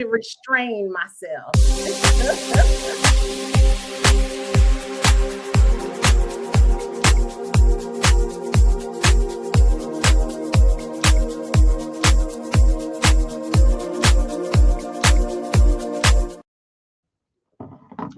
to restrain myself.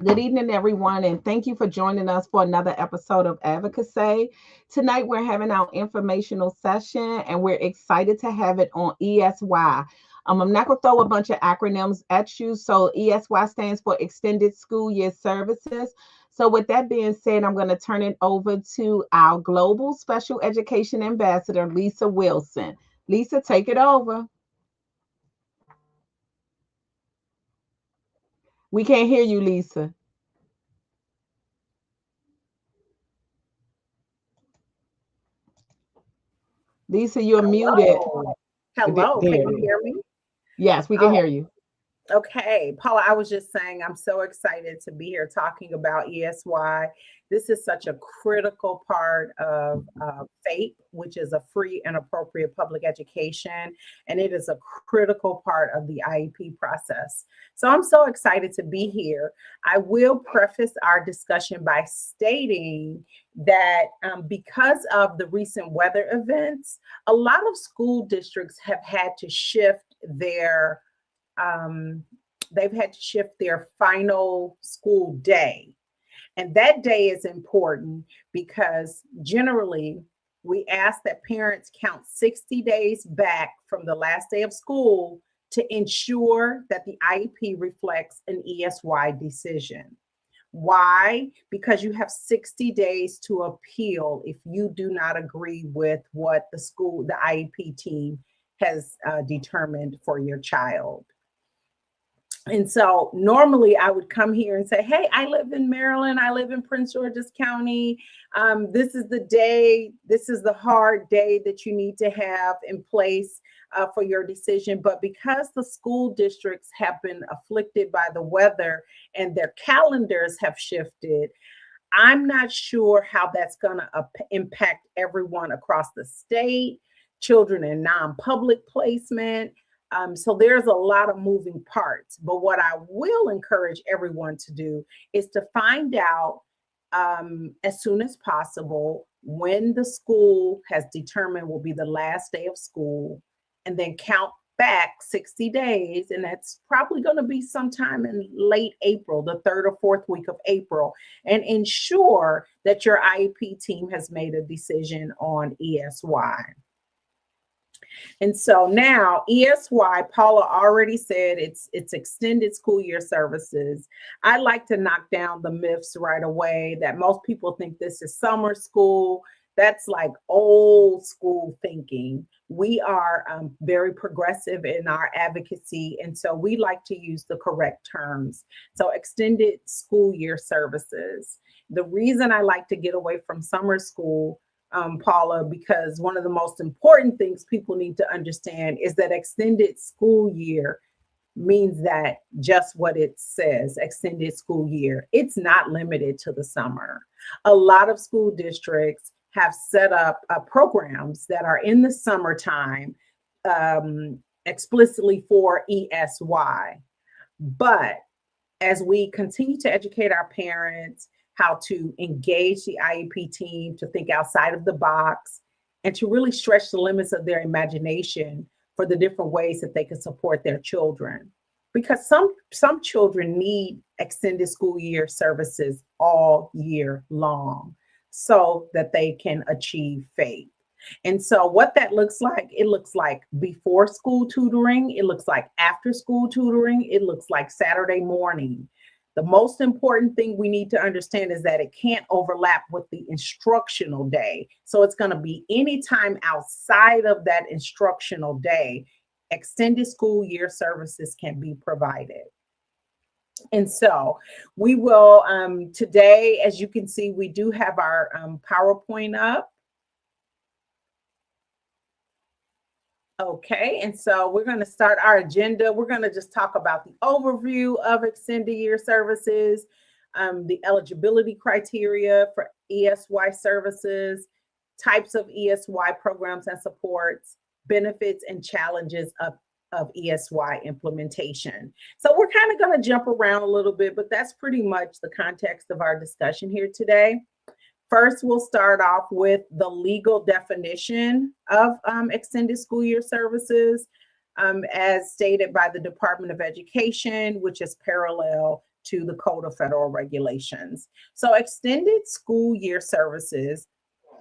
Good evening, everyone, and thank you for joining us for another episode of Advocacy. Tonight, we're having our informational session, and we're excited to have it on ESY. I'm not going to throw a bunch of acronyms at you. So, ESY stands for Extended School Year Services. So, with that being said, I'm going to turn it over to our Global Special Education Ambassador, Lisa Wilson. Lisa, take it over. We can't hear you, Lisa. Lisa, you're muted. Hello. Hello. There Can it you is. hear me? Yes, we can Oh, hear you. okay. Paula, I was just saying I'm so excited to be here talking about ESY. This is such a critical part of FAPE, which is a free and appropriate public education, and it is a critical part of the IEP process. So I'm so excited to be here. I will preface our discussion by stating that because of the recent weather events, a lot of school districts have had to shift um, they've had to shift their final school day. And that day is important because generally we ask that parents count 60 days back from the last day of school to ensure that the IEP reflects an ESY decision. Why? Because you have 60 days to appeal if you do not agree with what the IEP team has determined for your child. And so normally I would come here and say, hey, I live in Maryland. I live in Prince George's County. This is the day, this is the hard day that you need to have in place for your decision. But because the school districts have been afflicted by the weather and their calendars have shifted, I'm not sure how that's going to impact everyone across the state, children in non-public placement. So there's a lot of moving parts, but what I will encourage everyone to do is to find out as soon as possible when the school has determined will be the last day of school, and then count back 60 days. And that's probably going to be sometime in late April, the third or fourth week of April, and ensure that your IEP team has made a decision on ESY. And so now ESY, Paula already said it's extended school year services. I like to knock down the myths right away that most people think this is summer school. That's like old school thinking. We are very progressive in our advocacy, and so we like to use the correct terms. So extended school year services. The reason I like to get away from summer school, Paula, because one of the most important things people need to understand is that extended school year means that just what it says, extended school year. It's not limited to the summer. A lot of school districts have set up programs that are in the summertime explicitly for ESY. But as we continue to educate our parents how to engage the IEP team, to think outside of the box, and to really stretch the limits of their imagination for the different ways that they can support their children. Because some children need extended school year services all year long so that they can achieve FAPE. And so what that looks like, it looks like before school tutoring, it looks like after school tutoring, it looks like Saturday morning. The most important thing we need to understand is that it can't overlap with the instructional day. So it's going to be any time outside of that instructional day, extended school year services can be provided. And so we will, today, as you can see, we do have our PowerPoint up. Okay, and so we're going to start our agenda. We're going to just talk about the overview of extended year services, the eligibility criteria for ESY services, types of ESY programs and supports, benefits and challenges of of ESY implementation. So we're kind of going to jump around a little bit, but that's pretty much the context of our discussion here today. First, we'll start off with the legal definition of extended school year services, as stated by the Department of Education, which is parallel to the Code of Federal Regulations. So extended school year services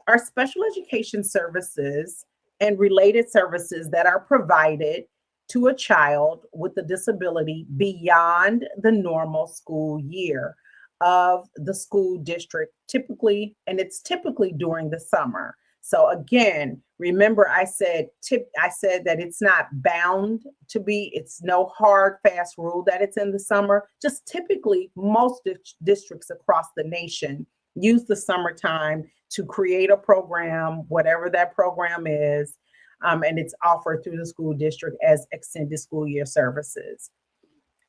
are special education services and related services that are provided to a child with a disability beyond the normal school year of the school district, typically, and it's typically during the summer. So again, remember I said that it's not bound to be, it's no hard, fast rule that it's in the summer. Just typically, most districts across the nation use the summertime to create a program, whatever that program is, and it's offered through the school district as extended school year services.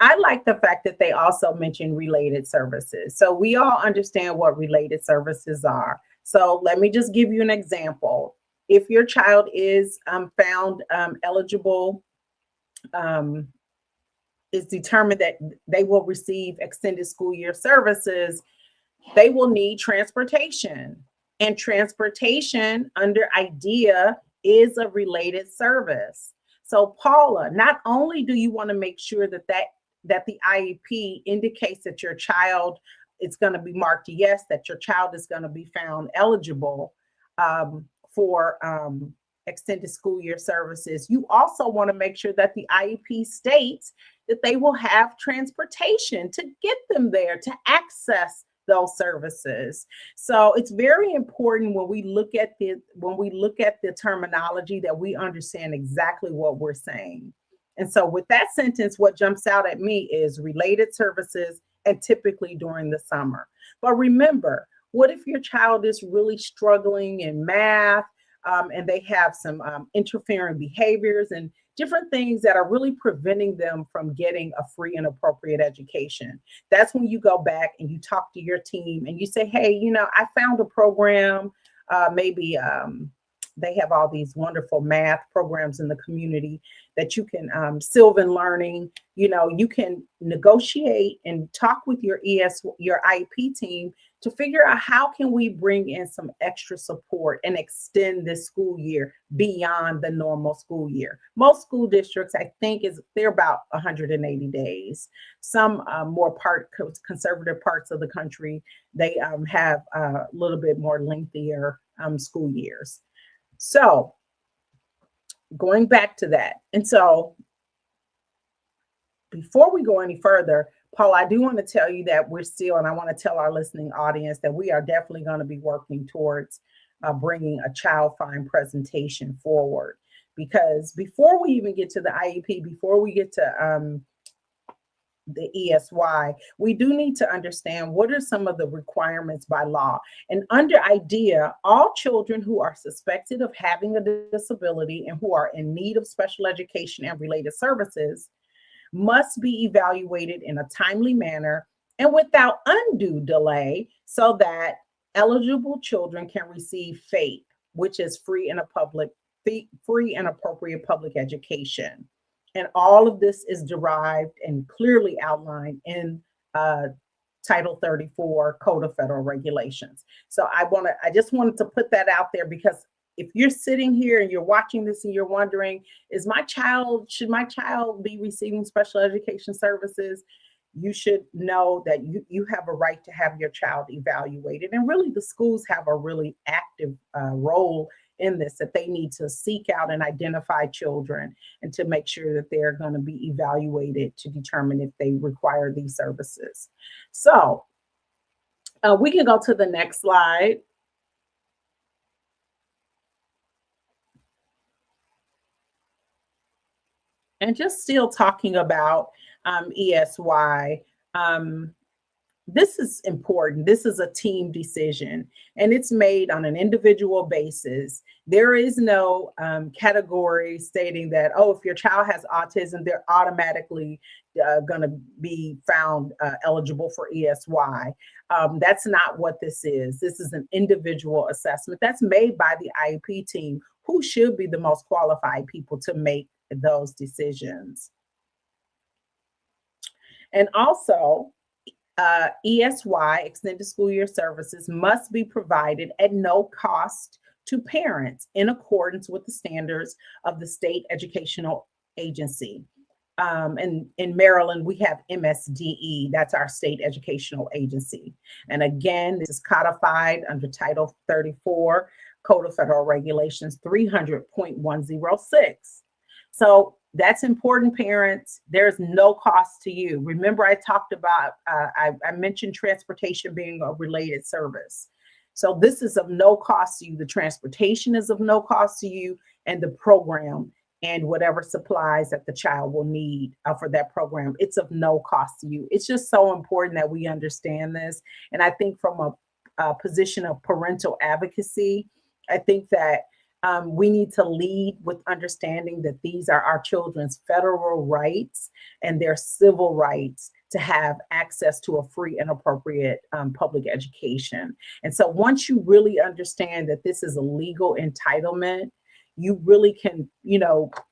I like the fact that they also mention related services. So we all understand what related services are. So let me just give you an example. If your child is found eligible, is determined that they will receive extended school year services, they will need transportation. And transportation under IDEA is a related service. So Paula, not only do you want to make sure that the IEP indicates that your child is going to be marked yes, that your child is going to be found eligible for extended school year services, you also want to make sure that the IEP states that they will have transportation to get them there, to access those services. So it's very important when we look at the terminology that we understand exactly what we're saying. And so with that sentence, what jumps out at me is related services and typically during the summer. But remember, what if your child is really struggling in math and they have some interfering behaviors and different things that are really preventing them from getting a free and appropriate education? That's when you go back and you talk to your team and you say, hey, I found a program, maybe they have all these wonderful math programs in the community that you can, Sylvan Learning, you can negotiate and talk with your IEP team to figure out how can we bring in some extra support and extend this school year beyond the normal school year. Most school districts, I think, they're about 180 days. Some more conservative parts of the country, they have a little bit more lengthier school years. So going back to that. And so before we go any further, Paul, I do want to tell you that we're still, and I want to tell our listening audience that we are definitely going to be working towards bringing a child find presentation forward. Because before we even get to the IEP, before we get to the ESY, we do need to understand what are some of the requirements by law. And under IDEA, all children who are suspected of having a disability and who are in need of special education and related services must be evaluated in a timely manner and without undue delay so that eligible children can receive FAPE, which is free and appropriate public education. And all of this is derived and clearly outlined in Title 34 Code of Federal Regulations. So I just wanted to put that out there, because if you're sitting here and you're watching this and you're wondering, should my child be receiving special education services? You should know that you have a right to have your child evaluated. And really, the schools have a really active role in this, that they need to seek out and identify children and to make sure that they're going to be evaluated to determine if they require these services. So we can go to the next slide. And just still talking about ESY, this is important. This is a team decision, and it's made on an individual basis. There is no category stating that, if your child has autism, they're automatically going to be found eligible for ESY. That's not what this is. This is an individual assessment that's made by the IEP team, who should be the most qualified people to make those decisions. And also, ESY, Extended School Year Services, must be provided at no cost to parents in accordance with the standards of the state educational agency. And in Maryland, we have MSDE, that's our state educational agency. And again, this is codified under Title 34, Code of Federal Regulations 300.106. So that's important, parents. There's no cost to you. Remember, I talked about, I mentioned transportation being a related service. So this is of no cost to you. The transportation is of no cost to you, and the program and whatever supplies that the child will need for that program, it's of no cost to you. It's just so important that we understand this. And I think from a position of parental advocacy, I think that we need to lead with understanding that these are our children's federal rights and their civil rights to have access to a free and appropriate public education. And so once you really understand that this is a legal entitlement, you really can,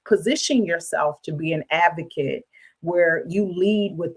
position yourself to be an advocate where you lead with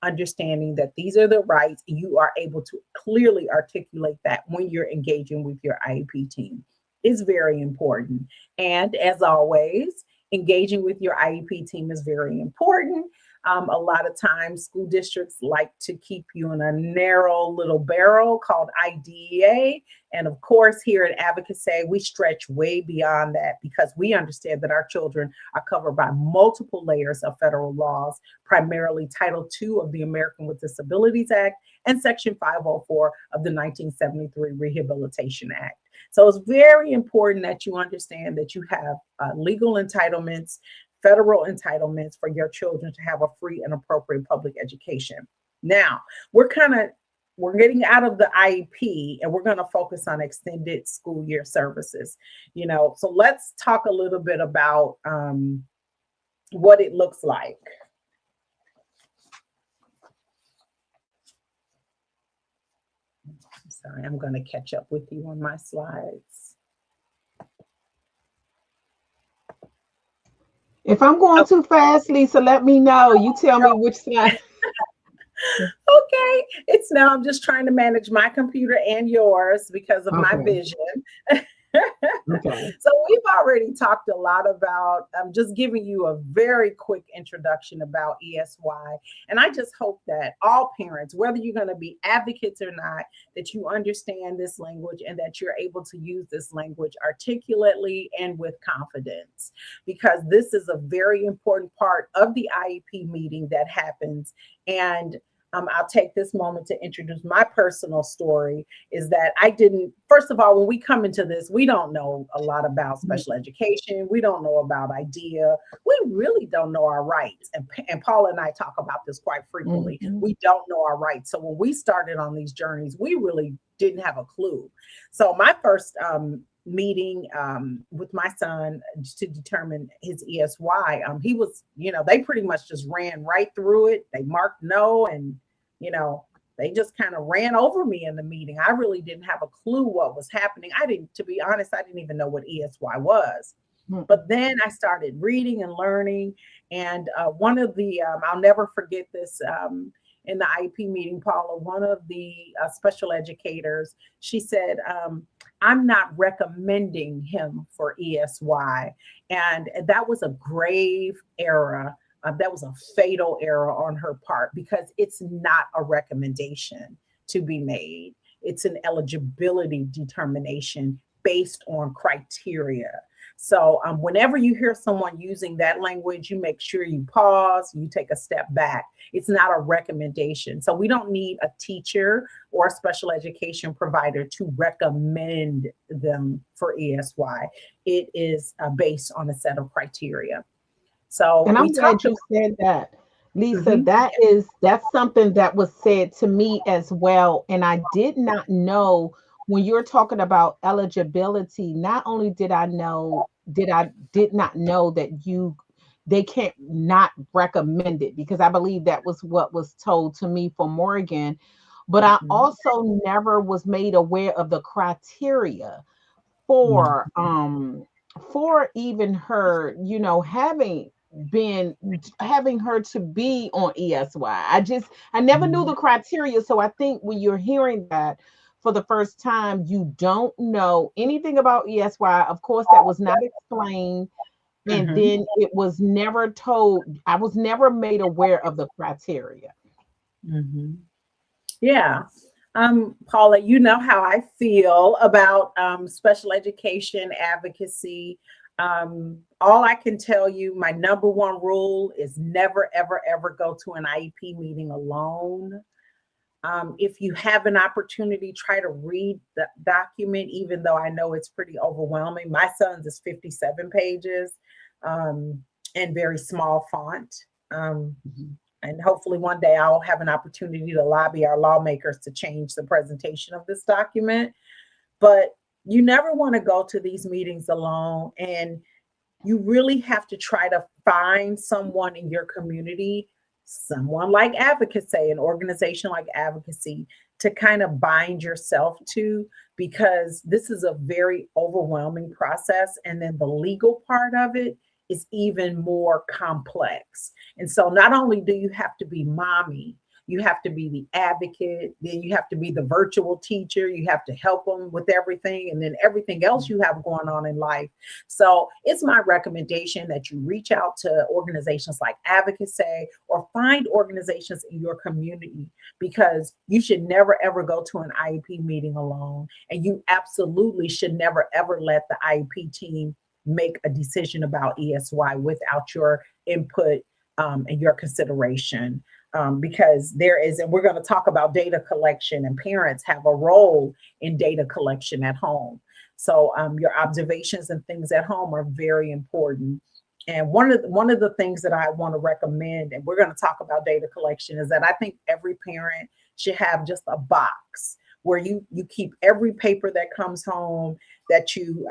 understanding that these are the rights. You are able to clearly articulate that when you're engaging with your IEP team. Is very important. And as always, engaging with your IEP team is very important. A lot of times school districts like to keep you in a narrow little barrel called IDEA. And of course, here at Advocacy, we stretch way beyond that because we understand that our children are covered by multiple layers of federal laws, primarily Title II of the American with Disabilities Act and Section 504 of the 1973 Rehabilitation Act. So it's very important that you understand that you have legal entitlements, federal entitlements for your children to have a free and appropriate public education. Now, we're getting out of the IEP and we're going to focus on extended school year services. So let's talk a little bit about what it looks like. Sorry, I'm going to catch up with you on my slides. If I'm going too fast, Lisa, let me know. You tell me which slide. Okay, it's now I'm just trying to manage my computer and yours because of my vision. Okay. So we've already talked a lot about, I'm just giving you a very quick introduction about ESY. And I just hope that all parents, whether you're going to be advocates or not, that you understand this language and that you're able to use this language articulately and with confidence, because this is a very important part of the IEP meeting that happens. And I'll take this moment to introduce my personal story is that first of all, when we come into this, we don't know a lot about special education. We don't know about IDEA. We really don't know our rights. And Paula and I talk about this quite frequently. Mm-hmm. We don't know our rights. So when we started on these journeys, we really didn't have a clue. So my first meeting with my son to determine his ESY, he was, they pretty much just ran right through it. They marked no, and they just kind of ran over me in the meeting. I really didn't have a clue what was happening. To be honest, I didn't even know what ESY was. Mm-hmm. But then I started reading and learning, and one of the I'll never forget this. In the IEP meeting, Paula, one of the special educators, she said, I'm not recommending him for ESY. And that was a grave error. That was a fatal error on her part because it's not a recommendation to be made. It's an eligibility determination based on criteria. So whenever you hear someone using that language, you make sure you pause, you take a step back. It's not a recommendation. So we don't need a teacher or a special education provider to recommend them for ESY. It is based on a set of criteria. So, and I'm glad you said that, Lisa. Mm-hmm. That's something that was said to me as well. And I did not know when you're talking about eligibility. Not only did I did not know that they can't not recommend it, because I believe that was what was told to me for Morgan. But I also never was made aware of the criteria for for even her, having her to be on ESY. I never knew Mhm. the criteria. So I think when you're hearing that for the first time, you don't know anything about ESY. Of course, that was not explained. And Mhm. then it was never told, I was never made aware of the criteria. Mhm. Yeah. Paula, you know how I feel about special education advocacy. All I can tell you, my number one rule is never, ever, ever go to an IEP meeting alone. If you have an opportunity, try to read the document, even though I know it's pretty overwhelming. My son's is 57 pages um, and very small font. Um, and hopefully one day I'll have an opportunity to lobby our lawmakers to change the presentation of this document. But you never want to go to these meetings alone. And you really have to try to find someone in your community, someone like advocacy, an organization like advocacy, to kind of bind yourself to, because this is a very overwhelming process. And then the legal part of it is even more complex. And so not only do you have to be mommy, you have to be the advocate, then you have to be the virtual teacher, you have to help them with everything, and then everything else you have going on in life. So it's my recommendation that you reach out to organizations like Advocacy or find organizations in your community, because you should never ever go to an IEP meeting alone. And you absolutely should never ever let the IEP team make a decision about ESY without your input and your consideration. Because there is, and we're going to talk about data collection, and parents have a role in data collection at home. So your observations and things at home are very important. And one of the things that I want to recommend, and we're going to talk about data collection, is that I think every parent should have just a box where you keep every paper that comes home, that you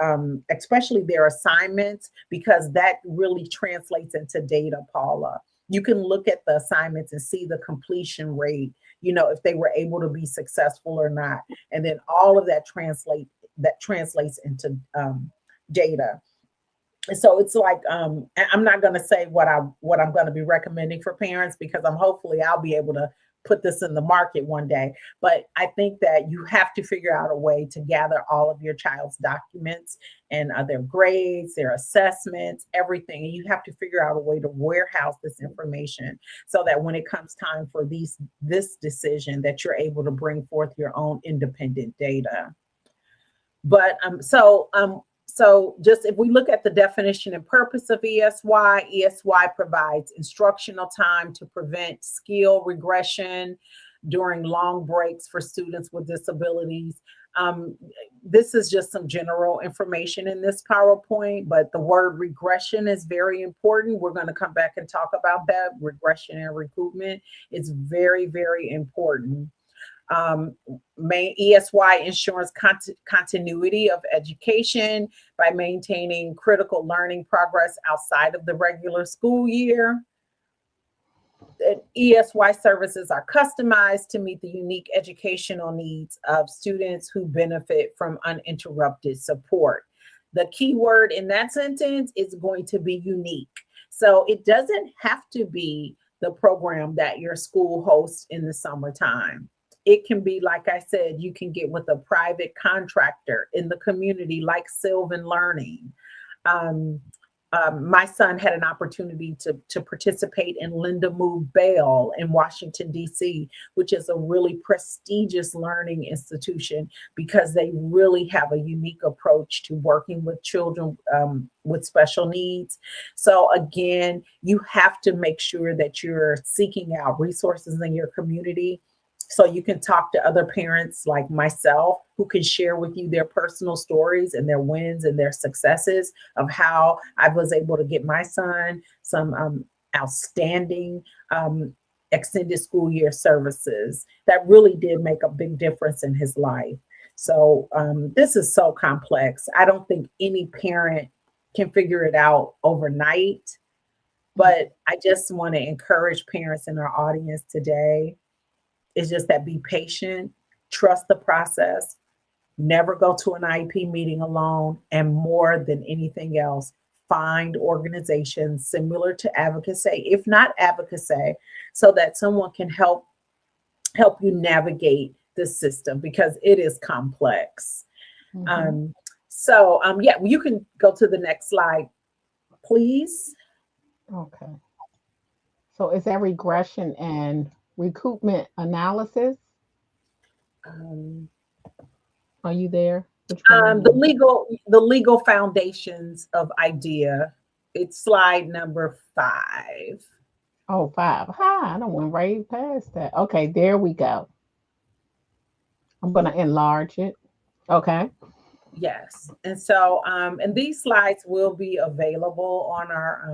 especially their assignments, because that really translates into data, Paula. You can look at the assignments and see the completion rate, if they were able to be successful or not. And then all of that translates into data. So it's like I'm not going to say what I'm going to be recommending for parents, because hopefully I'll be able to put this in the market one day. But I think that you have to figure out a way to gather all of your child's documents and their grades, their assessments, everything. And you have to figure out a way to warehouse this information, so that when it comes time for this decision, that you're able to bring forth your own independent data. But just if we look at the definition and purpose of ESY provides instructional time to prevent skill regression during long breaks for students with disabilities. Um, this is just some general information in this PowerPoint, but the word regression is very important. We're going to come back and talk about that. Regression and recoupment is very, very important. um, Main ESY ensures continuity of education by maintaining critical learning progress outside of the regular school year. ESY services are customized to meet the unique educational needs of students who benefit from uninterrupted support. The key word in that sentence is going to be unique. So it doesn't have to be the program that your school hosts in the summertime. It can be, like I said, you can get with a private contractor in the community like Sylvan Learning. Um, my son had an opportunity to participate in Linda Move Bell in Washington, D.C., which is a really prestigious learning institution, because they really have a unique approach to working with children with special needs. So, again, you have to make sure that you're seeking out resources in your community, so you can talk to other parents like myself, who can share with you their personal stories and their wins and their successes of how I was able to get my son some outstanding extended school year services that really did make a big difference in his life. So this is so complex. I don't think any parent can figure it out overnight, but I just want to encourage parents in our audience today, is just that be patient, trust the process, Never go to an IEP meeting alone. And more than anything else, find organizations similar to advocacy, if not advocacy, so that someone can help you navigate the system because it is complex. Mm-hmm. Um, yeah, you can go to the next slide, please. Okay. So is that regression and recoupment analysis? Um, Are you there? Which one are the you? legal foundations of IDEA. It's slide number 5. Oh, five. Hi, I don't went right past that. Okay, there we go. I'm gonna enlarge it. Okay. Yes. And these slides will be available on our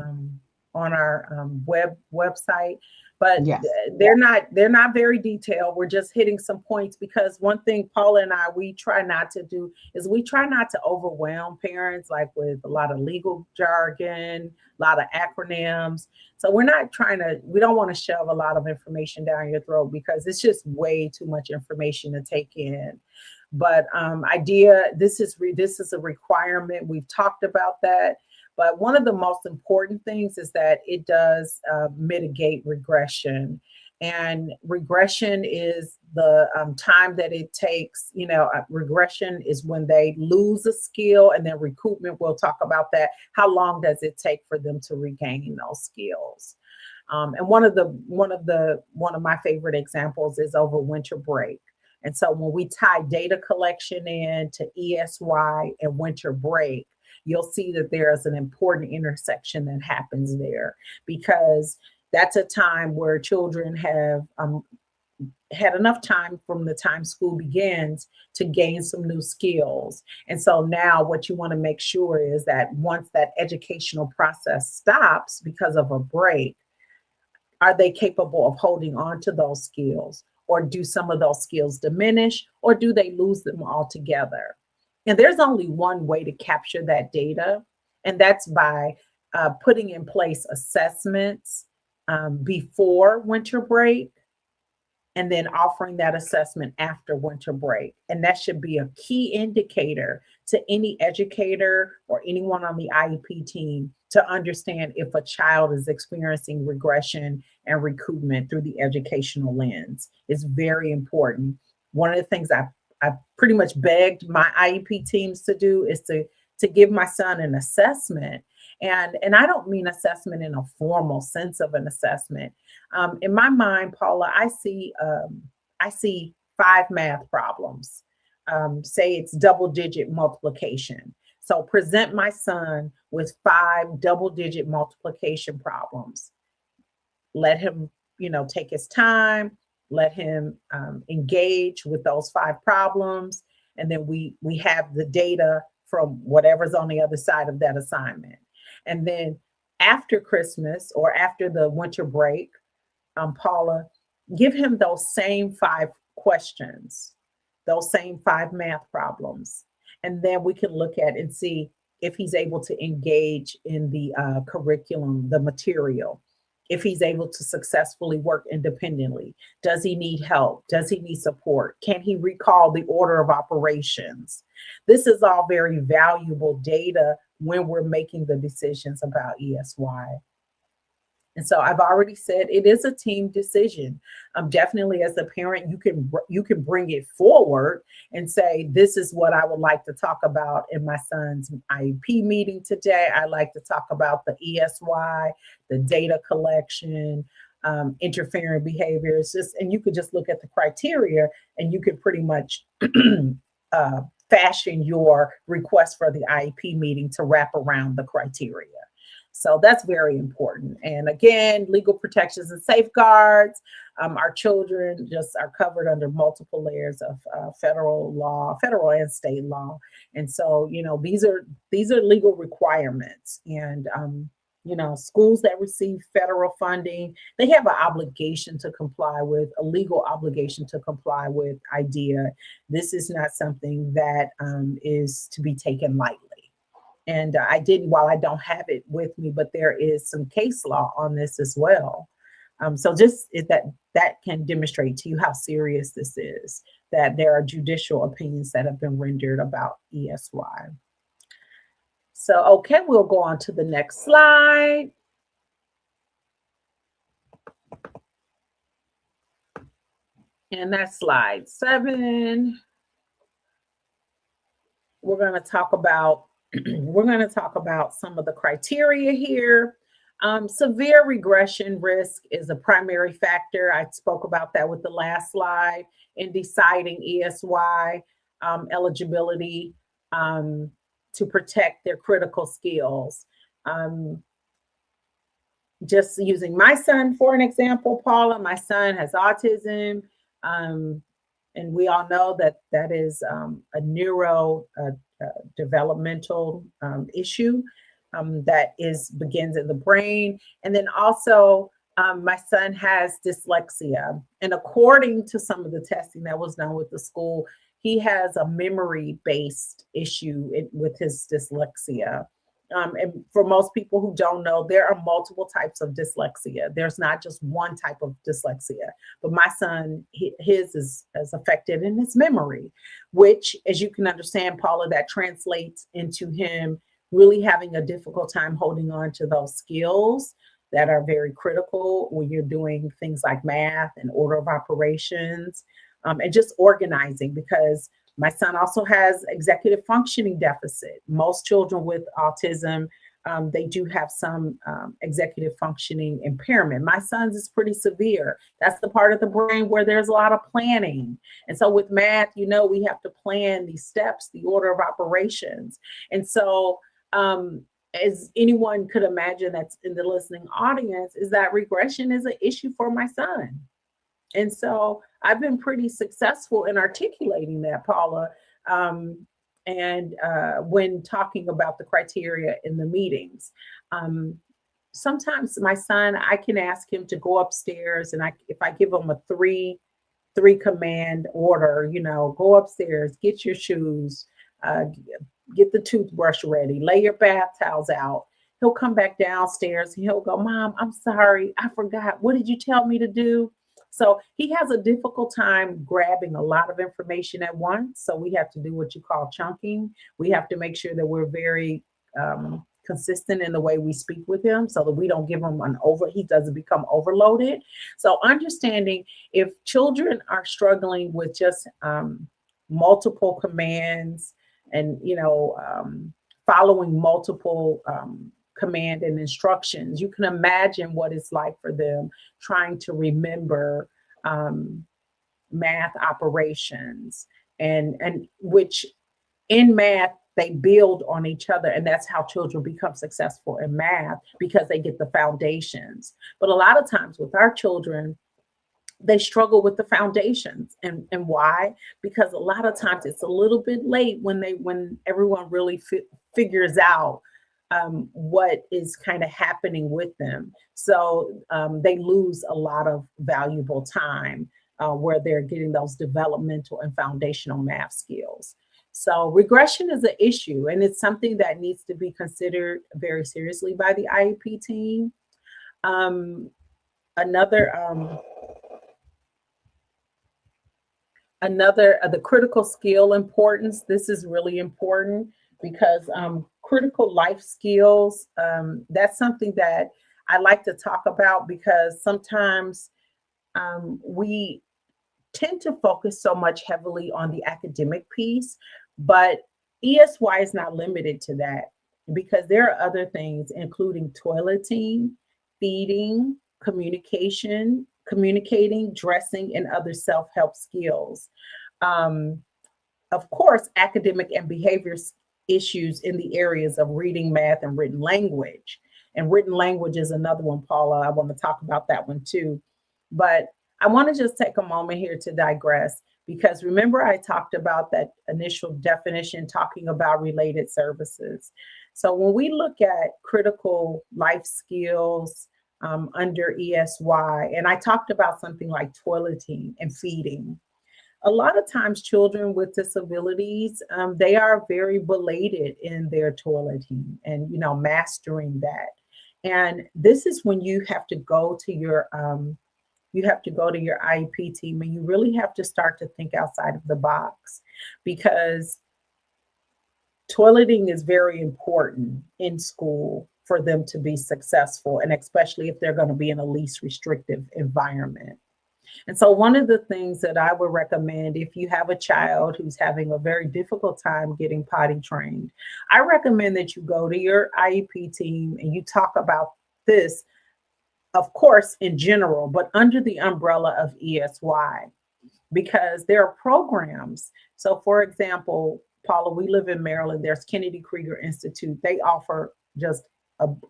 website, but Yes. they're not very detailed. We're just hitting some points because one thing Paula and I we try not to do is we try not to overwhelm parents like with a lot of legal jargon, a lot of acronyms. So we don't want to shove a lot of information down your throat because it's just way too much information to take in. But idea this is a requirement. We've talked about that. But one of the most important things is that it does mitigate regression. And regression is the time that it takes. Regression is when they lose a skill, and then recoupment. We'll talk about that. How long does it take for them to regain those skills? And one of my favorite examples is over winter break. And so when we tie data collection in to ESY and winter break, you'll see that there is an important intersection that happens there because that's a time where children have had enough time from the time school begins to gain some new skills. And so now what you want to make sure is that once that educational process stops because of a break, are they capable of holding on to those skills? Or do some of those skills diminish? Or do they lose them altogether? And there's only one way to capture that data, and that's by putting in place assessments before winter break and then offering that assessment after winter break. And that should be a key indicator to any educator or anyone on the IEP team to understand if a child is experiencing regression and recoupment through the educational lens. It's very important. One of the things I pretty much begged my IEP teams to do is to give my son an assessment. And I don't mean assessment in a formal sense of an assessment. In my mind, Paula, I see 5 math problems. Say it's double digit multiplication. So present my son with 5 double digit multiplication problems. Let him, take his time. Let him engage with those 5 problems, and then we have the data from whatever's on the other side of that assignment. And then after Christmas or after the winter break, Paula, give him those same 5 questions, those same 5 math problems. And then we can look at and see if he's able to engage in the curriculum, the material, if he's able to successfully work independently. Does he need help? Does he need support? Can he recall the order of operations? This is all very valuable data when we're making the decisions about ESY. And so I've already said it is a team decision. Definitely, as a parent, you can bring it forward and say, "This is what I would like to talk about in my son's IEP meeting today. I like to talk about the ESY, the data collection, interfering behaviors." And you could just look at the criteria, and you could pretty much fashion your request for the IEP meeting to wrap around the criteria. So that's very important. And again, legal protections and safeguards. Our children just are covered under multiple layers of federal law, federal and state law. And so, these are legal requirements. And schools that receive federal funding, they have an obligation to comply with, a legal obligation to comply with IDEA. This is not something that is to be taken lightly. And I didn't, while I don't have it with me, but there is some case law on this as well. So just that can demonstrate to you how serious this is. that there are judicial opinions that have been rendered about ESY. So, okay, we'll go on to the next slide. And that's slide 7. We're going to talk about some of the criteria here. Severe regression risk is a primary factor. I spoke about that with the last slide in deciding ESY eligibility to protect their critical skills. Just using my son for an example, Paula, my son has autism. And we all know that that is a neuro developmental issue that begins in the brain. And then also my son has dyslexia. And according to some of the testing that was done with the school, he has a memory-based issue with his dyslexia. And for most people who don't know, there are multiple types of dyslexia. There's not just one type of dyslexia. But my son, his is affected in his memory, which, as you can understand, Paula, that translates into him really having a difficult time holding on to those skills that are very critical when you're doing things like math and order of operations, and just organizing, because my son also has executive functioning deficit. Most children with autism, they do have some executive functioning impairment. My son's is pretty severe. That's the part of the brain where there's a lot of planning. And so with math, we have to plan these steps, the order of operations. And so as anyone could imagine that's in the listening audience, is that regression is an issue for my son. And so I've been pretty successful in articulating that, Paula, and when talking about the criteria in the meetings. Sometimes my son, I can ask him to go upstairs, and if I give him a three command order, go upstairs, get your shoes, get the toothbrush ready, lay your bath towels out. He'll come back downstairs and he'll go, Mom, I'm sorry, I forgot. What did you tell me to do? So he has a difficult time grabbing a lot of information at once. So we have to do what you call chunking. We have to make sure that we're very consistent in the way we speak with him so that we don't give him he doesn't become overloaded. So understanding if children are struggling with just multiple commands and, following multiple command and instructions, you can imagine what it's like for them trying to remember math operations, and which in math they build on each other, and that's how children become successful in math, because they get the foundations. But a lot of times with our children, they struggle with the foundations. And why? Because a lot of times it's a little bit late when everyone really figures out what is kind of happening with them. So they lose a lot of valuable time where they're getting those developmental and foundational math skills. So regression is an issue, and it's something that needs to be considered very seriously by the IEP team. The critical skill importance. This is really important because critical life skills, that's something that I like to talk about, because sometimes we tend to focus so much heavily on the academic piece, but ESY is not limited to that, because there are other things, including toileting, feeding, communicating, dressing, and other self-help skills. Of course, academic and behavior issues in the areas of reading, math, and written language. And written language is another one, Paula. I want to talk about that one too. But I want to just take a moment here to digress, because remember I talked about that initial definition talking about related services. So when we look at critical life skills under ESY, and I talked about something like toileting and feeding, a lot of times children with disabilities, they are very belated in their toileting and, mastering that. And this is when you have to go to your you have to go to your IEP team and you really have to start to think outside of the box, because toileting is very important in school for them to be successful, and especially if they're going to be in a least restrictive environment. And so, one of the things that I would recommend if you have a child who's having a very difficult time getting potty trained, I recommend that you go to your IEP team and you talk about this, of course, in general, but under the umbrella of ESY, because there are programs. So, for example, Paula, we live in Maryland. There's Kennedy Krieger Institute. They offer just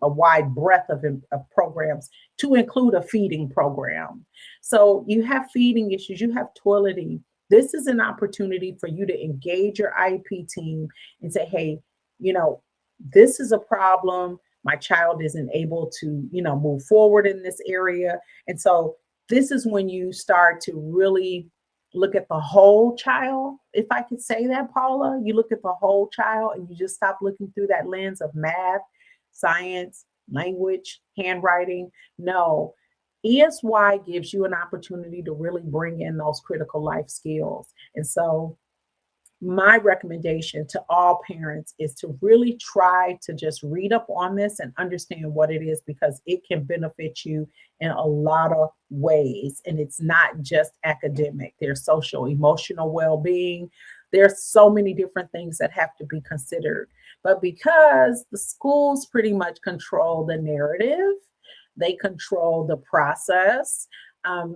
a wide breadth of programs, to include a feeding program. So you have feeding issues, you have toileting. This is an opportunity for you to engage your IEP team and say, hey, you know, this is a problem. My child isn't able to, move forward in this area. And so this is when you start to really look at the whole child, if I could say that, Paula. You look at the whole child and you just stop looking through that lens of math, science, language, handwriting. No, ESY gives you an opportunity to really bring in those critical life skills. And so my recommendation to all parents is to really try to just read up on this and understand what it is, because it can benefit you in a lot of ways. And it's not just academic, there's social, emotional well-being. There's so many different things that have to be considered. But because the schools pretty much control the narrative, they control the process,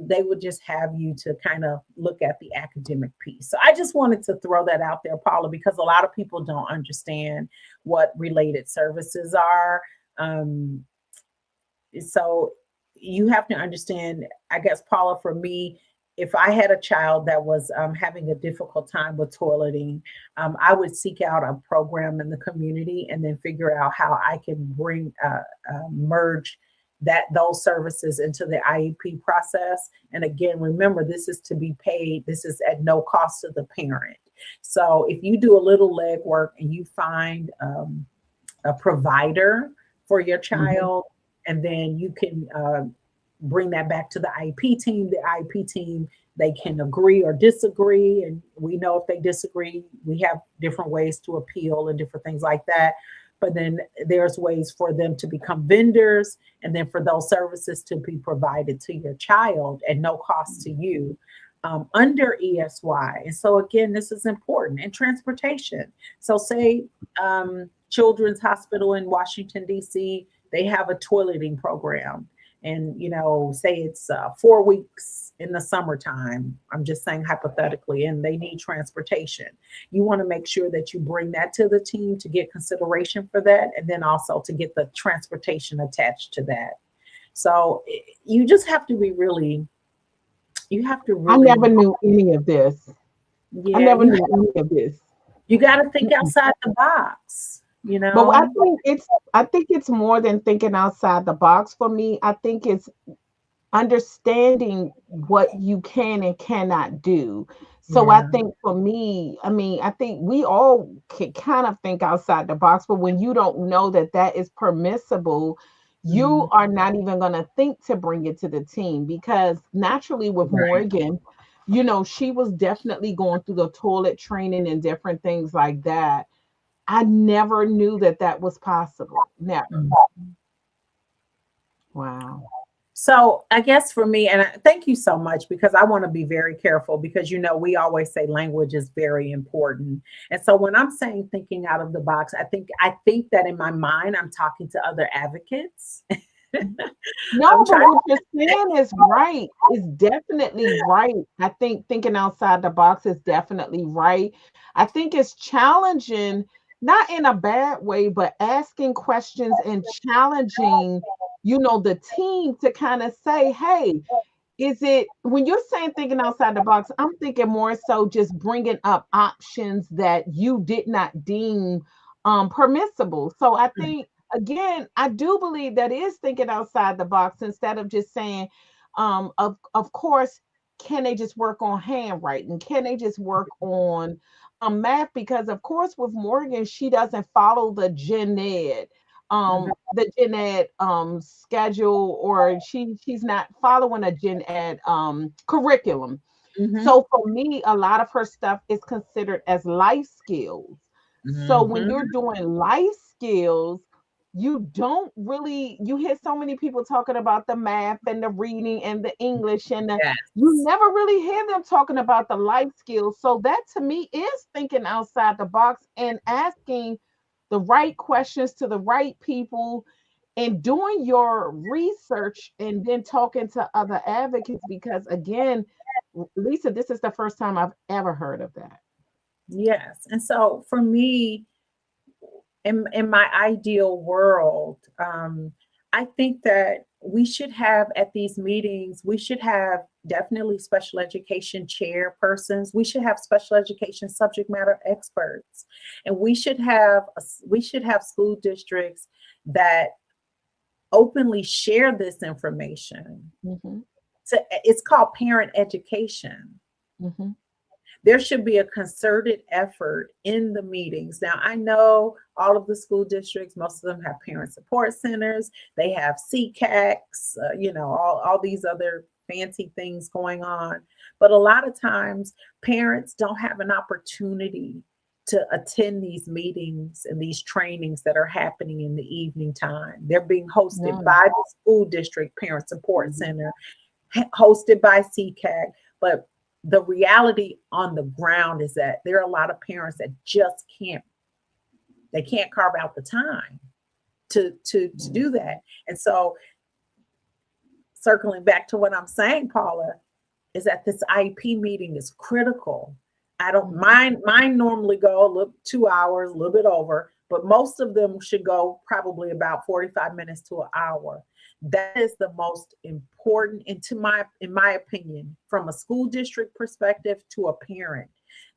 they would just have you to kind of look at the academic piece. So I just wanted to throw that out there, Paula, because a lot of people don't understand what related services are. So you have to understand, I guess, Paula, for me, if I had a child that was having a difficult time with toileting, I would seek out a program in the community and then figure out how I can merge those services into the IEP process. And again, remember, this is to be paid. This is at no cost to the parent. So if you do a little legwork and you find a provider for your child, and then you can bring that back to the IEP team. The IEP team, they can agree or disagree. And we know if they disagree, we have different ways to appeal and different things like that. But then there's ways for them to become vendors, and then for those services to be provided to your child at no cost to you under ESY. And so again, this is important. And transportation. So say Children's Hospital in Washington, D.C., they have a toileting program. And, say it's 4 weeks in the summertime, I'm just saying hypothetically, and they need transportation. You want to make sure that you bring that to the team to get consideration for that, and then also to get the transportation attached to that. So you just have to be really, I never knew any of this. Yeah, I never knew any of this. You got to think outside the box, But I think it's more than thinking outside the box for me. I think it's understanding what you can and cannot do. So I think for me, I think we all can kind of think outside the box, but when you don't know that that is permissible, you are not even going to think to bring it to the team, because naturally with Morgan, she was definitely going through the toilet training and different things like that. I never knew that that was possible. Never. Wow. So I guess for me, and thank you so much, because I want to be very careful, because we always say language is very important. And so when I'm saying thinking out of the box, I think that in my mind I'm talking to other advocates. No, but what you're saying is right. It's definitely right. I think thinking outside the box is definitely right. I think it's challenging, not in a bad way, but asking questions and challenging, the team to kind of say, hey, is it, when you're saying thinking outside the box, I'm thinking more so just bringing up options that you did not deem permissible. So I think, again, I do believe that is thinking outside the box, instead of just saying, of course, can they just work on handwriting? Can they just work on math? Because of course, with Morgan, she doesn't follow the gen ed Mhm. the gen ed schedule, or she's not following a gen ed curriculum. Mhm. So for me, a lot of her stuff is considered as life skills. So when Mhm. you're doing life skills, you don't really, you hear so many people talking about the math and the reading and the English and you Yes. never really hear them talking about the life skills. So that to me is thinking outside the box and asking the right questions to the right people and doing your research and then talking to other advocates, because again, Lisa, this is the first time I've ever heard of that. Yes. And so for me, in my ideal world, I think that we should have at these meetings, we should have definitely special education chairpersons. We should have special education subject matter experts, and we should have school districts that openly share this information. Hmm. So it's called parent education. Hmm. There should be a concerted effort in the meetings. Now, I know all of the school districts, most of them have parent support centers, they have CCACs, all these other fancy things going on. But a lot of times, parents don't have an opportunity to attend these meetings and these trainings that are happening in the evening time. They're being hosted No. by the school district parent support center, hosted by CCAG. But the reality on the ground is that there are a lot of parents that just can't carve out the time to do that. And so circling back to what I'm saying, Paula, is that this IEP meeting is critical. I don't Mhm. mine normally go a little 2 hours, a little bit over, but most of them should go probably about 45 minutes to an hour. That is the most important, and in my opinion, from a school district perspective to a parent,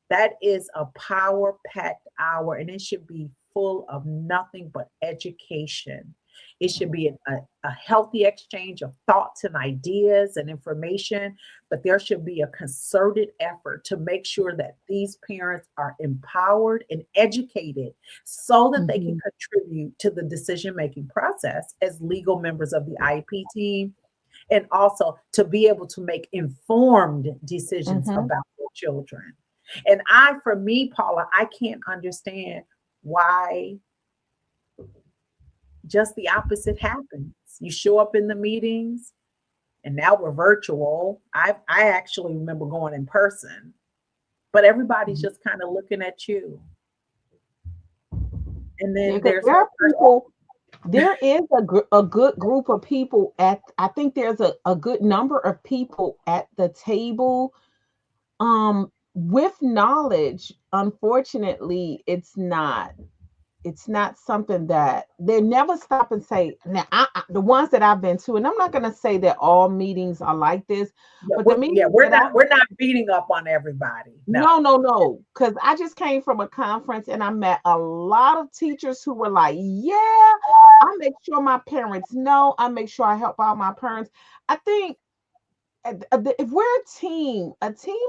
that is a power packed hour, and it should be full of nothing but education. It should be a healthy exchange of thoughts and ideas and information, but there should be a concerted effort to make sure that these parents are empowered and educated so that they can Mhm. contribute to the decision making process as legal members of the IEP team, and also to be able to make informed decisions Mhm. about their children. And for me, Paula, I can't understand why just the opposite happens. You show up in the meetings, and now we're virtual. I actually remember going in person, but everybody's Mhm. just kind of looking at you. And Yeah, then because there's there no are people, there is a good group of people at, I think there's a good number of people at the table with knowledge. Unfortunately, it's not something that they never stop and say. Now, the ones that I've been to, and I'm not going to say that all meetings are like this, yeah, but the meetings we're that not I've, we're not beating up on everybody. no, No. no, no, because I just came from a conference and I met a lot of teachers who were like, yeah, I make sure my parents know, I make sure I help out my parents. I think if we're a team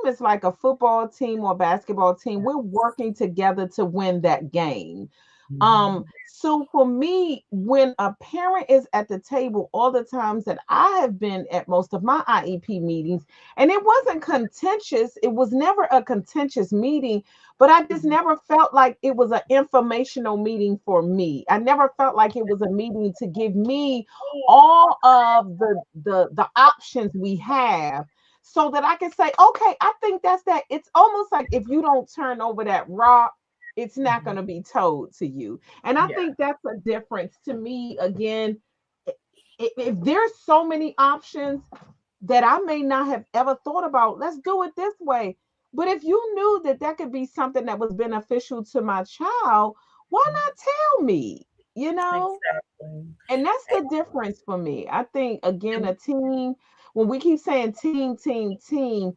is like a football team or basketball team. We're working together to win that game. Mhm. So for me, when a parent is at the table, all the times that I have been at most of my IEP meetings, and it wasn't contentious, it was never a contentious meeting, but I just Mhm. never felt like it was an informational meeting for me. I never felt like it was a meeting to give me all of the options we have so that I can say, okay, I think that's that. It's almost like if you don't turn over that rock, it's not going Mhm. to be told to you. And I Yeah. think that's a difference to me. Again, if there's so many options that I may not have ever thought about, let's do it this way. But if you knew that that could be something that was beneficial to my child, why not tell me? You know? Exactly. And that's the difference for me. I think, again, And a team, when we keep saying team, team, team,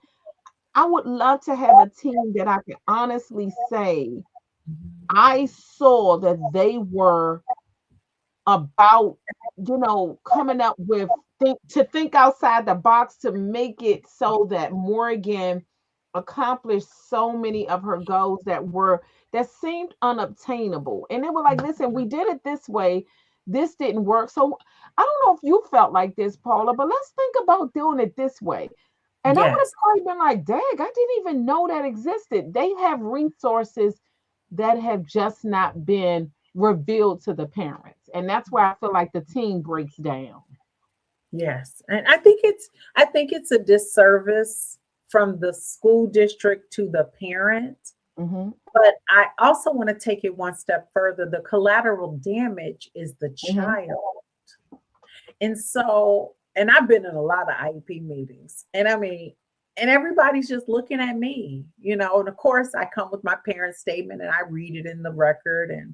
I would love to have a team that I can honestly say mhm. I saw that they were about, coming up with think outside the box to make it so that Morgan accomplished so many of her goals that seemed unobtainable. And they were like, listen, we did it this way. this didn't work. So I don't know if you felt like this, Paula, but let's think about doing it this way. And I would have Yes. probably been like, dang, I didn't even know that existed. They have resources that have just not been revealed to the parents. And that's where I feel like the team breaks down. Yes. And I think it's a disservice from the school district to the parent. Hmm. But I also want to take it one step further. The collateral damage is the Hmm. child. And so, and I've been in a lot of IEP meetings, and I mean, and everybody's just looking at me, and of course I come with my parent statement and I read it in the record. And,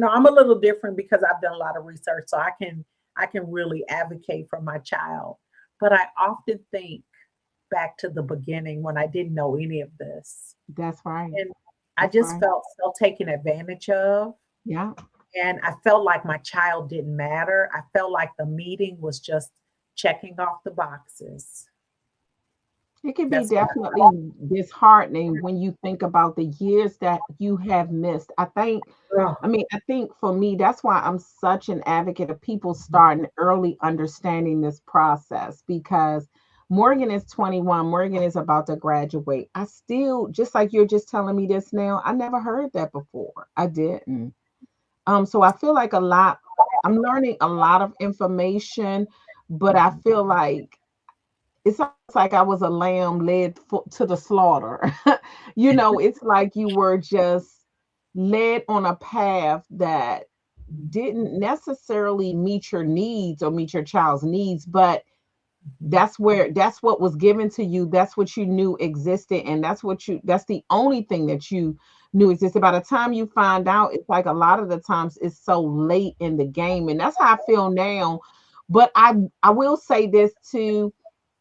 I'm a little different because I've done a lot of research, so I can really advocate for my child. But I often think back to the beginning when I didn't know any of this. That's right. And I That's just right. felt so taken advantage of. Yeah. And I felt like my child didn't matter. I felt like the meeting was just checking off the boxes. It can be That's what I definitely disheartening when you think about the years that you have missed. thought. I think for me, that's why I'm such an advocate of people starting early understanding this process because Morgan is 21. Morgan is about to graduate. I still, just like you're just telling me this now, I never heard that before. I didn't. So I feel like I'm learning a lot of information, but I feel like it's almost like I was a lamb led to the slaughter. It's like you were just led on a path that didn't necessarily meet your needs or meet your child's needs, but that's what was given to you. That's what you knew existed. And that's the only thing that you knew existed. By the time you find out, it's like a lot of the times it's so late in the game. And that's how I feel now. But I will say this too.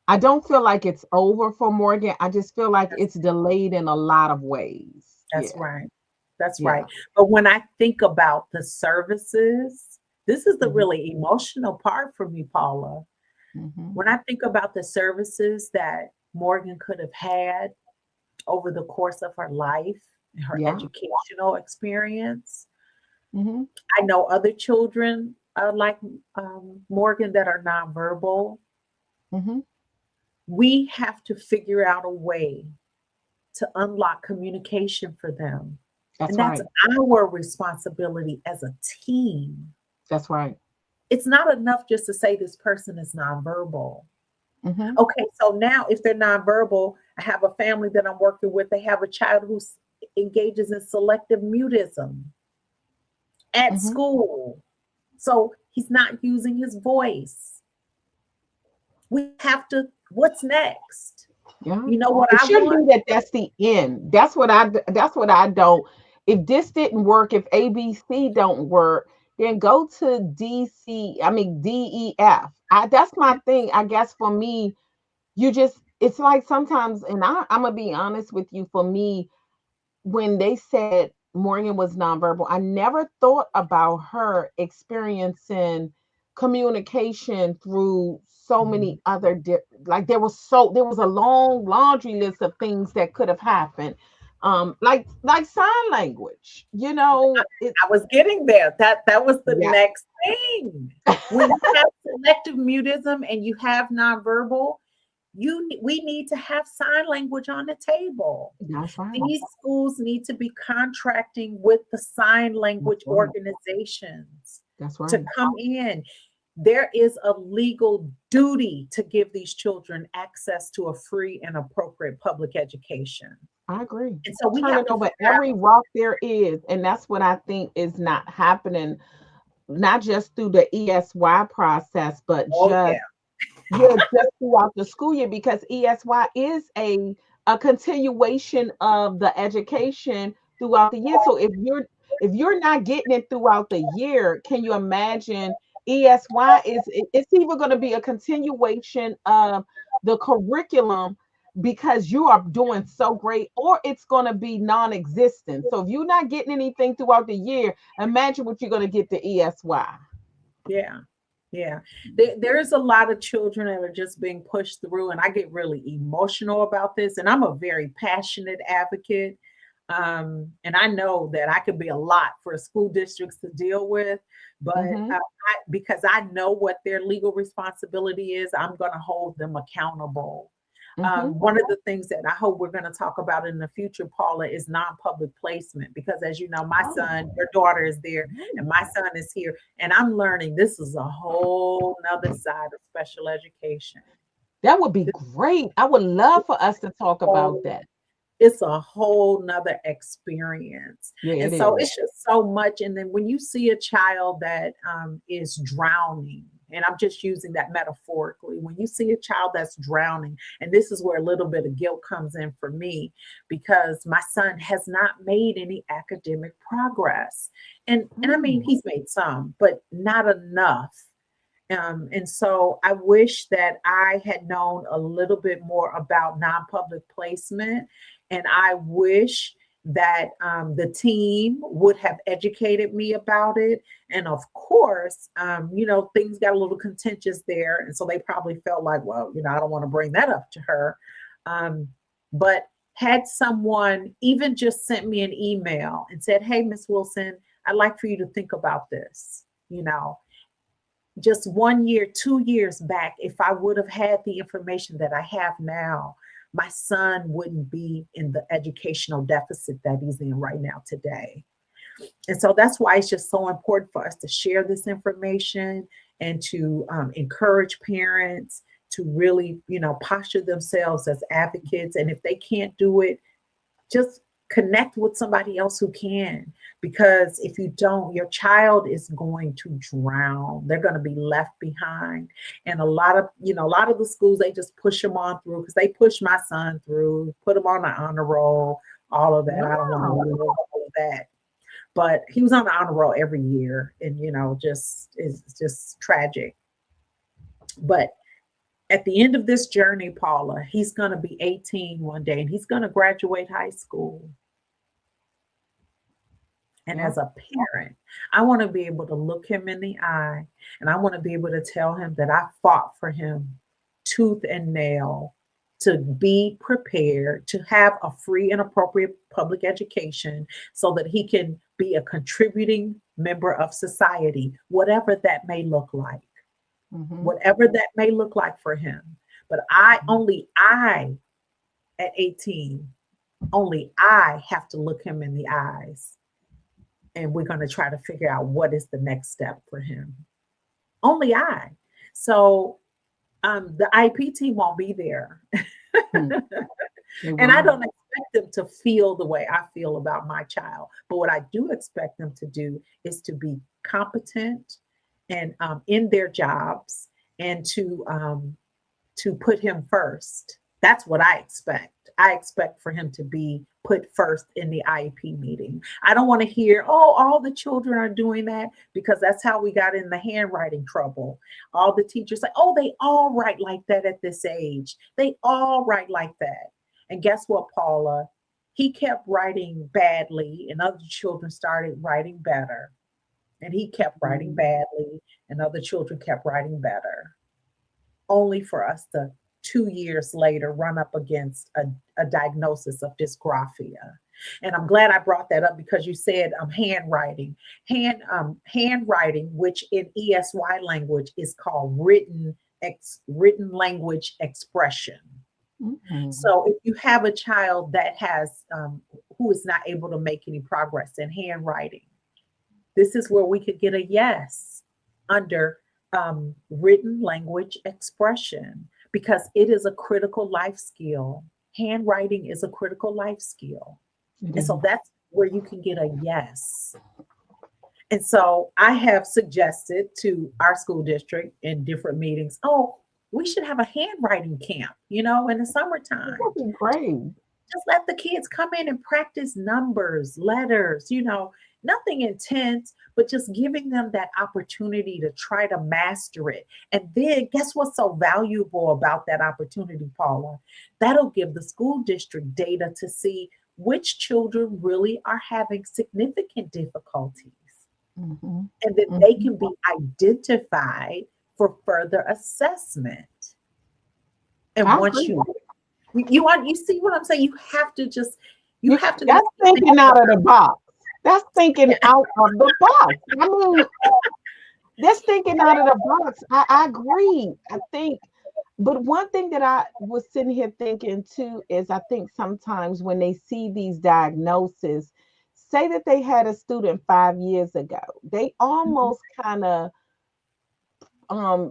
I don't feel like it's over for Morgan. I just feel like That's it's delayed in a lot of ways. that's Yeah. right. That's right. Yeah. But when I think about the services, this is the Hmm. really emotional part for me, Paula. Hmm. When I think about the services that Morgan could have had over the course of her life and her Yeah. educational experience, Hmm. I know other children like Morgan that are nonverbal. Hmm. We have to figure out a way to unlock communication for them. And That's that's right. our responsibility as a team. That's right. It's not enough just to say this person is nonverbal. Hmm. Okay, so now if they're nonverbal, I have a family that I'm working with, they have a child who engages in selective mutism at Hmm. school. So he's not using his voice. We have to, what's next? Yeah. You know what It I shouldn't want? be that that's the end. That's what I don't. If this didn't work, if ABC don't work, then go to DEF. That's my thing. I guess for me, it's like sometimes, and I'm gonna be honest with you, for me, when they said Morgan was nonverbal, I never thought about her experiencing communication through so many other like there was a long laundry list of things that could have happened. Like sign language, it I was getting there. That was the yeah. next thing. When you have selective mutism and you have nonverbal, we need to have sign language on the table. That's right. These schools need to be contracting with the sign That's language right. organizations That's to right. come in. There is a legal duty to give these children access to a free and appropriate public education. I agree. And so we Turning have to over figure every out, rock there is, and that's what I think is not happening, not just through the ESY process, but oh just yeah, yeah, just throughout the school year because ESY is a continuation of the education throughout the year. So if you're not getting it throughout the year, can you imagine ESY it's either going to be a continuation of the curriculum because you are doing so great or it's going to be non-existent. So if you're not getting anything throughout the year, imagine what you're going to get to ESY. yeah. Yeah, there's a lot of children that are just being pushed through, and I get really emotional about this. And I'm a very passionate advocate, and I know that I could be a lot for school districts to deal with. But because I know what their legal responsibility is, I'm going to hold them accountable. One of the things that I hope we're going to talk about in the future, Paula, is non-public placement. Because as you know, my son, your daughter is there, and my son is here. And I'm learning this is a whole nother side of special education. That would be great. I would love for us to talk about that. It's a whole nother experience. Yeah, And it so is. it's just so much. And then when you see a child that is drowning, and I'm just using that metaphorically, when you see a child that's drowning, and this is where a little bit of guilt comes in for me, because my son has not made any academic progress. And I mean, he's made some, but not enough. And so I wish that I had known a little bit more about non-public placement. And I wish that the team would have educated me about it. And of course, things got a little contentious there. And so they probably felt like, well, I don't want to bring that up to her. But had someone even just sent me an email and said, hey, Miss Wilson, I'd like for you to think about this, just 1 year, 2 years back, if I would have had the information that I have now, my son wouldn't be in the educational deficit that he's in right now today. And so that's why it's just so important for us to share this information and to encourage parents to really, posture themselves as advocates. And if they can't do it, just connect with somebody else who can, because if you don't, your child is going to drown. They're going to be left behind. And a lot of the schools, they just push them on through, because they pushed my son through, put him on the honor roll, all of that. Wow. I don't want to do all of that. But he was on the honor roll every year, and it's just tragic. But at the end of this journey, Paula, he's going to be 18 one day, and he's going to graduate high school. And as a parent, I want to be able to look him in the eye, and I want to be able to tell him that I fought for him tooth and nail to be prepared to have a free and appropriate public education so that he can be a contributing member of society, whatever that may look like. Whatever that may look like for him. But only I, at 18, only I have to look him in the eyes. And we're going to try to figure out what is the next step for him. Only I. So the IP team won't be there. And I don't expect them to feel the way I feel about my child. But what I do expect them to do is to be competent and in their jobs, and to put him first. That's what I expect. I expect for him to be put first in the IEP meeting. I don't want to hear, oh, all the children are doing that, because that's how we got in the handwriting trouble. All the teachers say, oh, they all write like that at this age. They all write like that. And guess what, Paula? He kept writing badly, and other children started writing better. And he kept writing badly, and other children kept writing better, only for us to 2 years later run up against a diagnosis of dysgraphia. And I'm glad I brought that up, because you said handwriting. Handwriting, which in ESY language is called written language expression. So if you have a child that has who is not able to make any progress in handwriting, this is where we could get a yes under written language expression, because it is a critical life skill. Handwriting is a critical life skill. And so that's where you can get a yes. And so I have suggested to our school district in different meetings, oh, we should have a handwriting camp, in the summertime. That would be great. Just let the kids come in and practice numbers, letters, nothing intense, but just giving them that opportunity to try to master it. And then guess what's so valuable about that opportunity, Paula? That'll give the school district data to see which children really are having significant difficulties. And then they can be identified for further assessment. And once you see what I'm saying, you have to that's thinking out of the box. That's thinking out of the box. I mean, That's thinking out of the box. I agree. I think, but one thing that I was sitting here thinking too is I think sometimes when they see these diagnoses, say that they had a student 5 years ago, they Mhm. almost kind of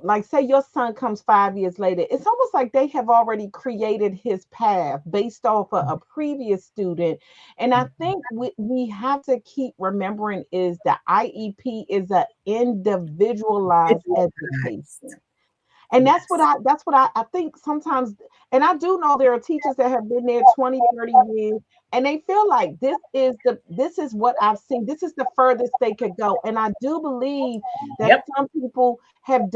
like say your son comes 5 years later, it's almost like they have already created his path based off of a previous student. And I think we have to keep remembering is the IEP is an individualized Visualized. education. And Yes. that's what I think sometimes. And I do know there are teachers that have been there 20, 30 years, and they feel like this is what I've seen. This is the furthest they could go. And I do believe that Yep. some people have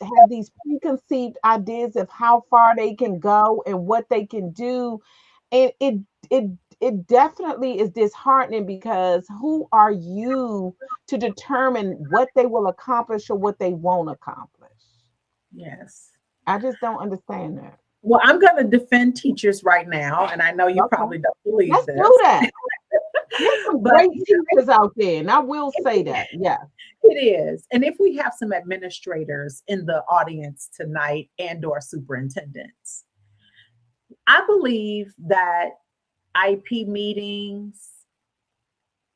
have these preconceived ideas of how far they can go and what they can do. And it it definitely is disheartening because who are you to determine what they will accomplish or what they won't accomplish? Yes. I just don't understand that. Well, I'm going to defend teachers right now, and I know you Okay, probably don't believe let's do this, that. There's some but great teachers out there, and I will say that. Yeah. it is. And if we have some administrators in the audience tonight and or superintendents, I believe that IP meetings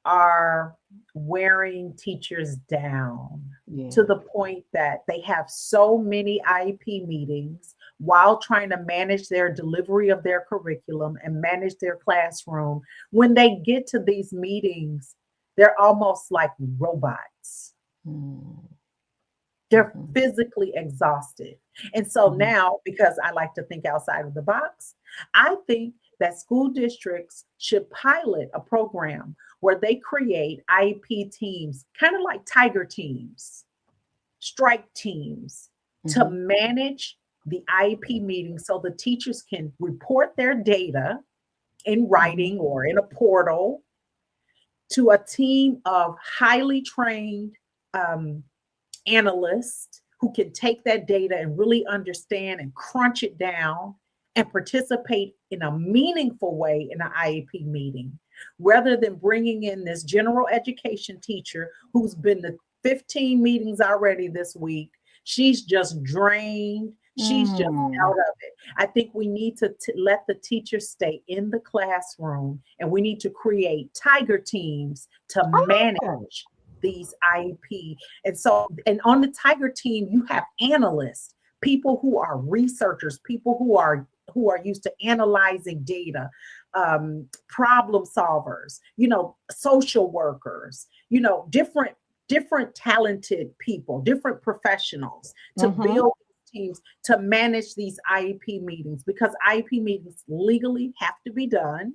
are wearing teachers down to Yeah. the point that they have so many IEP meetings while trying to manage their delivery of their curriculum and manage their classroom. When they get to these meetings, they're almost like robots. Mm, They're mhm, physically exhausted. And so mhm, now, because I like to think outside of the box, I think that school districts should pilot a program where they create IEP teams, kind of like tiger teams, strike teams, to mhm, manage the IEP meeting so the teachers can report their data in mhm, writing or in a portal to a team of highly trained um, analyst who can take that data and really understand and crunch it down and participate in a meaningful way in an IEP meeting rather than bringing in this general education teacher who's been to 15 meetings already this week. She's just drained. She's just out mm. of it. I think we need to let the teacher stay in the classroom and we need to create tiger teams to I like that. manage these IEP. And so, and on the Tiger team, you have analysts, people who are researchers, people who are used to analyzing data, problem solvers, social workers, different talented people, different professionals to Mhm, build teams to manage these IEP meetings because IEP meetings legally have to be done.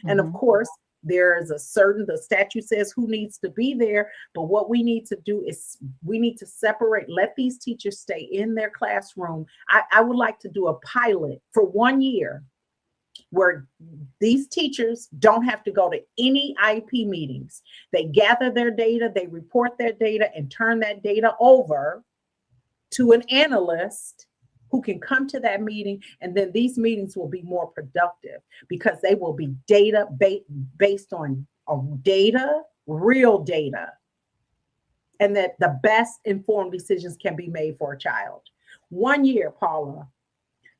And of mhm. course, there's the statute says who needs to be there. But what we need to do is we need to separate, let these teachers stay in their classroom. I would like to do a pilot for 1 year where these teachers don't have to go to any IEP meetings. They gather their data, they report their data, and turn that data over to an analyst who can come to that meeting, and then these meetings will be more productive because they will be based on data, real data, and that the best informed decisions can be made for a child. 1 year, Paula.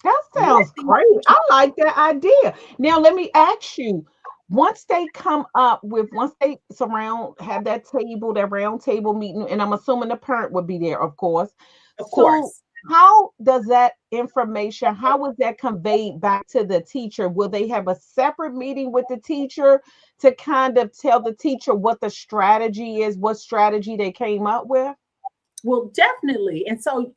That Let sounds these great. I teachers. like that idea. Now, let me ask you, once they have that table, that round table meeting, and I'm assuming the parent would be there, of course. Of So, course. how does that information, how is that conveyed back to the teacher? Will they have a separate meeting with the teacher to kind of tell the teacher what the strategy is, what strategy they came up with? Well, definitely. And so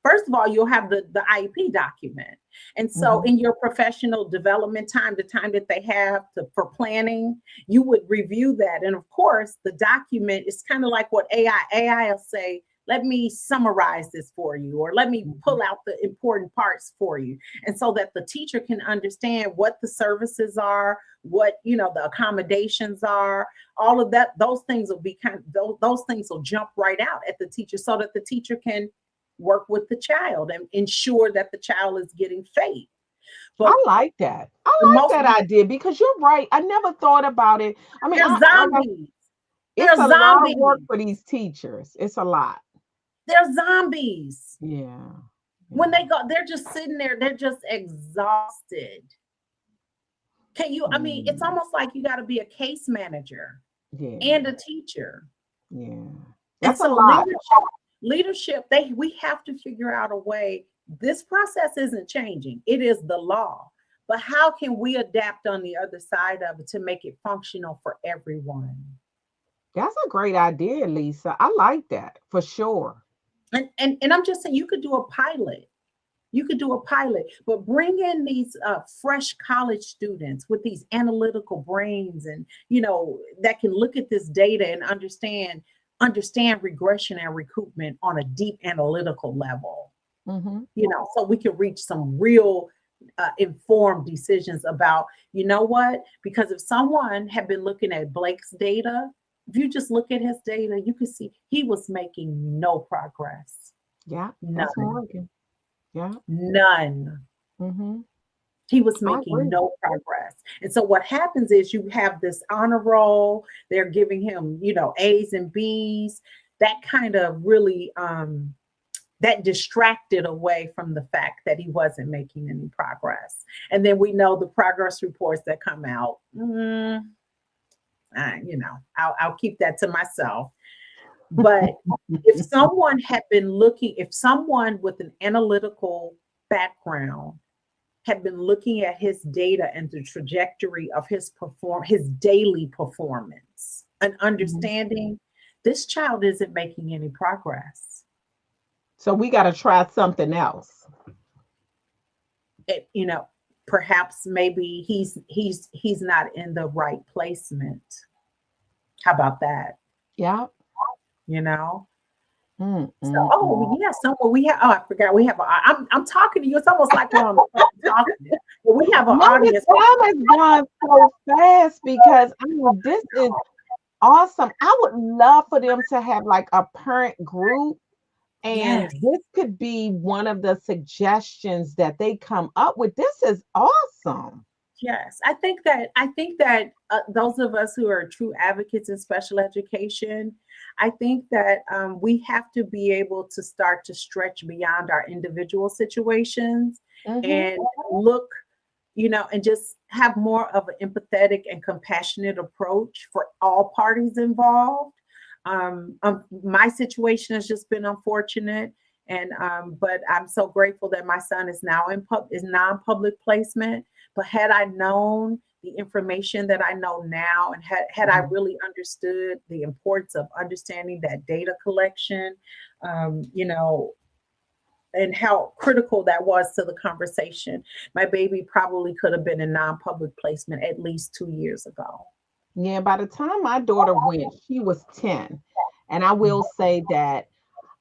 first of all, you'll have the IEP document. And so Mhm, in your professional development time, the time that they have for planning, you would review that. And of course, the document is kind of like what AI will say, let me summarize this for you, or let me mhm, pull out the important parts for you. And so that the teacher can understand what the services are, what, the accommodations are, all of that. Those things will be those things will jump right out at the teacher so that the teacher can work with the child and ensure that the child is getting faith. But I like that. the I most like that idea because you're right. I never thought about it. I mean, they're I zombies. It's They're a lot of work zombies. for these teachers. It's a lot. They're zombies. Yeah. When Yeah. they go, they're just sitting there, they're just exhausted. Can you, I mean, it's Mm, almost like you got to be a case manager yeah. and a teacher. Yeah. And That's a so lot. leadership, we have to figure out a way. This process isn't changing. It is the law. But how can we adapt on the other side of it to make it functional for everyone? That's a great idea, Lisa. I like that for sure. And I'm just saying you could do a pilot. You could do a pilot, but bring in these fresh college students with these analytical brains, and that can look at this data and understand regression and recoupment on a deep analytical level. Hmm. So we can reach some real informed decisions about, what? Because if someone had been looking at Blake's data, if you just look at his data, you can see he was making no progress. Yeah, that's None. Morgan. Yeah. None. Hmm. He was I making agree. no progress. And so what happens is you have this honor roll. They're giving him, A's and B's. That kind of really that distracted away from the fact that he wasn't making any progress. And then we know the progress reports that come out. I'll keep that to myself. But if someone with an analytical background had been looking at his data and the trajectory of his daily performance and Mhm. understanding this child isn't making any progress. So we got to try something else. It, perhaps maybe he's not in the right placement. How about that? Yeah. You know? Mm, So, mm, mm. oh yeah, somewhere we have. Oh, I forgot we have. I'm talking to you. It's almost like we're on the phone talking, but we have an No, the audience. time has gone so fast because I mean, this is awesome. I would love for them to have like a parent group, and Yes. this could be one of the suggestions that they come up with. This is awesome. Yes, I think that those of us who are true advocates in special education, I think that we have to be able to start to stretch beyond our individual situations Hmm. and look, and just have more of an empathetic and compassionate approach for all parties involved. My situation has just been unfortunate, and but I'm so grateful that my son is now is non-public placement. But had I known the information that I know now, and had I really understood the importance of understanding that data collection, um, you know, and how critical that was to the conversation, my baby probably could have been in non-public placement at least 2 years ago. Yeah, by the time my daughter went, she was 10. And I will say that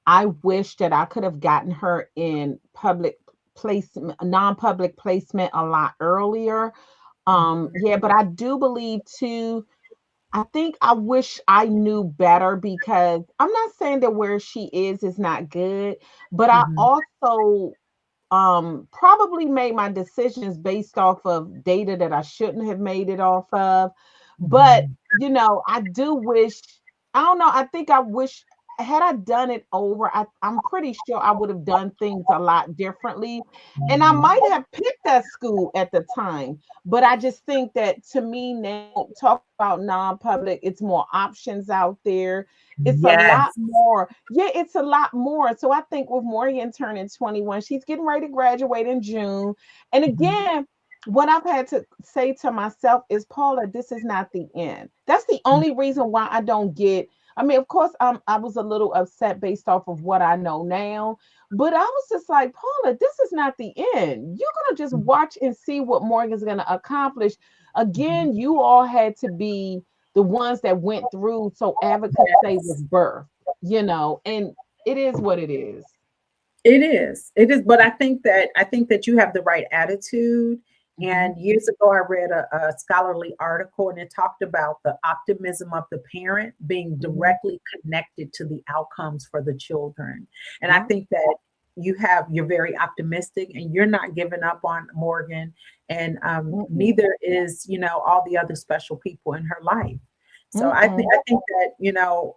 I wish that I could have gotten her in public placement, non-public placement a lot earlier. Yeah, but I do believe too, I think I wish I knew better because I'm not saying that where she is not good, but I Mhm, also probably made my decisions based off of data that I shouldn't have made it off of. But mhm, I do wish, I don't know, I think I wish had I done it over, I'm pretty sure I would have done things a lot differently. And I mhm. might have picked that school at the time. But I just think that to me now, talk about non-public, it's more options out there. It's a lot Yes. more. Yeah, it's a lot more. So I think with Morgan turning 21, she's getting ready to graduate in June. And Mhm, again, what I've had to say to myself is, Paula, this is not the end. That's the only reason why I don't get. I mean, of course, I was a little upset based off of what I know now, but I was just like, Paula, this is not the end. You're gonna just mhm, watch and see what Morgan's gonna accomplish. mhm. Again, you all had to be the ones that went through so advocacy was Yes. birth, and it is what it is. It is. It is. But I think that you have the right attitude. Mhm. And years ago, I read a scholarly article, and it talked about the optimism of the parent being Mhm. directly connected to the outcomes for the children. And I Yeah. think that you're very optimistic, and you're not giving up on Morgan, and Mm-mm. neither is all the other special people in her life. So I think that,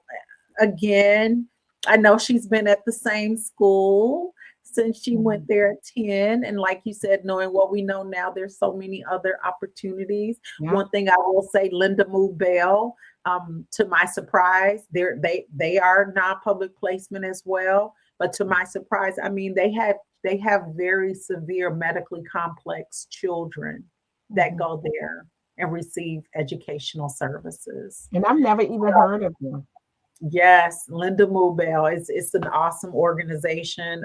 again, I know she's been at the same school since she went there at 10. And like you said, knowing what we know now, there's so many other opportunities. Yeah. One thing I will say, Linda Moo Bell, to my surprise, they are non-public placement as well. But to my surprise, I mean, they have very severe medically complex children that Mhm. go there and receive educational services. And I've never even heard of them. Yes, Linda Mobile. It's an awesome organization.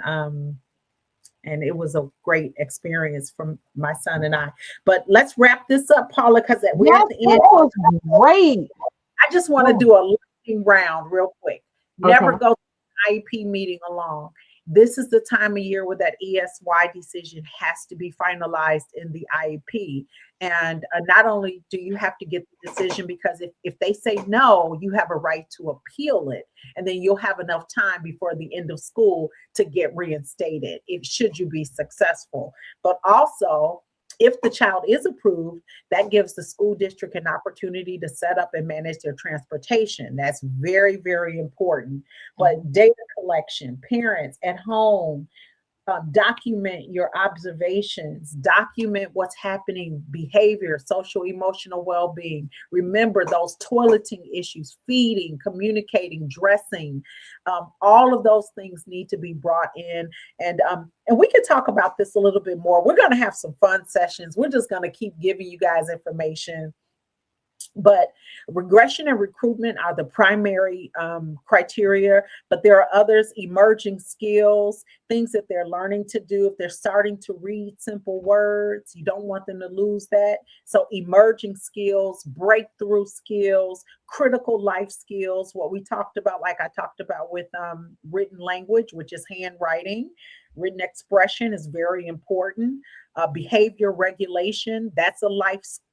And it was a great experience from my son and I. But let's wrap this up, Paula, because we're Yes, at the this end. was great. I just want to Oh, do a lightning round real quick. Never okay. go to an IEP meeting alone. This is the time of year where that ESY decision has to be finalized in the IEP. And not only do you have to get the decision, because if they say no, you have a right to appeal it. And then you'll have enough time before the end of school to get reinstated, if should you be successful. But also, if the child is approved, that gives the school district an opportunity to set up and manage their transportation. That's very, very important. Mhm. But data collection, parents at home, document your observations, document what's happening, behavior, social, emotional well being. Remember those toileting issues, feeding, communicating, dressing. All of those things need to be brought in. And we can talk about this a little bit more. We're going to have some fun sessions. We're just going to keep giving you guys information, but regression and recruitment are the primary criteria, but there are others: emerging skills, things that they're learning to do. If they're starting to read simple words, you don't want them to lose that. So emerging skills, breakthrough skills, critical life skills, what we talked about, like I talked about with written language, which is handwriting. Written expression is very important. Behavior regulation, that's a